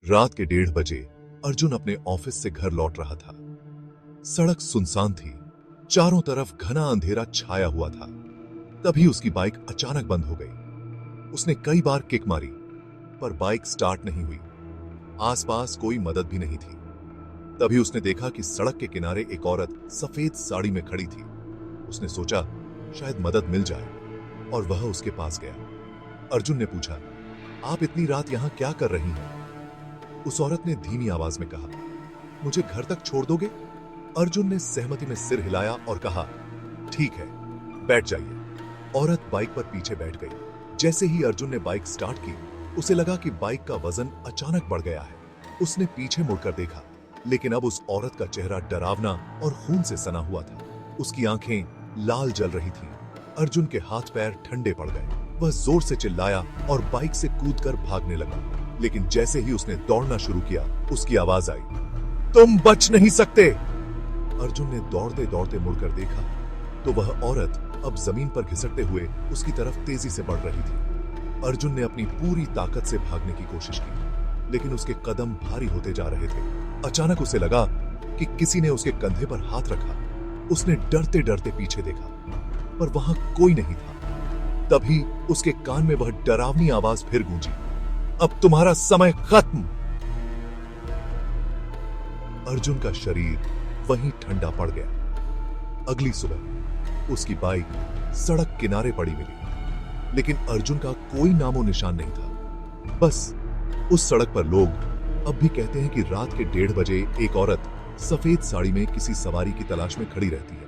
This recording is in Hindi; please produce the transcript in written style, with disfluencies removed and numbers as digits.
रात के 1:30 बजे अर्जुन अपने ऑफिस से घर लौट रहा था। सड़क सुनसान थी, चारों तरफ घना अंधेरा छाया हुआ था। तभी उसकी बाइक अचानक बंद हो गई। उसने कई बार किक मारी, पर बाइक स्टार्ट नहीं हुई। आसपास कोई मदद भी नहीं थी। तभी उसने देखा कि सड़क के किनारे एक औरत सफेद साड़ी में खड़ी थी। उसने सोचा शायद मदद मिल जाए और वह उसके पास गया। अर्जुन ने पूछा, आप इतनी रात यहां क्या कर रही हैं? उस औरत ने धीमी आवाज में कहा, मुझे घर तक छोड़ दोगे? अर्जुन ने सहमति में सिर हिलाया और कहा, ठीक है, बैठ जाइए। औरत बाइक पर पीछे बैठ गई। जैसे ही अर्जुन ने बाइक स्टार्ट की, उसे लगा कि बाइक का वजन अचानक बढ़ गया है। उसने पीछे मुड़कर देखा, लेकिन अब उस औरत का चेहरा डरावना और खून से सना हुआ था। उसकी आंखें लाल जल रही थीं। अर्जुन के हाथ पैर ठंडे पड़ गए। वह जोर से चिल्लाया और बाइक से कूदकर भागने लगा। लेकिन जैसे ही उसने दौड़ना शुरू किया, उसकी आवाज आई, तुम बच नहीं सकते। अर्जुन ने दौड़ते दौड़ते मुड़कर देखा तो वह औरत अब जमीन पर घिसटते हुए उसकी तरफ तेजी से बढ़ रही थी। अर्जुन ने अपनी पूरी ताकत से भागने की कोशिश की, लेकिन उसके कदम भारी होते जा रहे थे। अचानक उसे लगा कि किसी ने उसके कंधे पर हाथ रखा। उसने डरते डरते पीछे देखा, पर वहां कोई नहीं था। तभी उसके कान में वह डरावनी आवाज फिर गूंजी, अब तुम्हारा समय खत्म। अर्जुन का शरीर वहीं ठंडा पड़ गया। अगली सुबह उसकी बाइक सड़क किनारे पड़ी मिली, लेकिन अर्जुन का कोई नामो निशान नहीं था। बस उस सड़क पर लोग अब भी कहते हैं कि रात के 1:30 बजे एक औरत सफेद साड़ी में किसी सवारी की तलाश में खड़ी रहती है।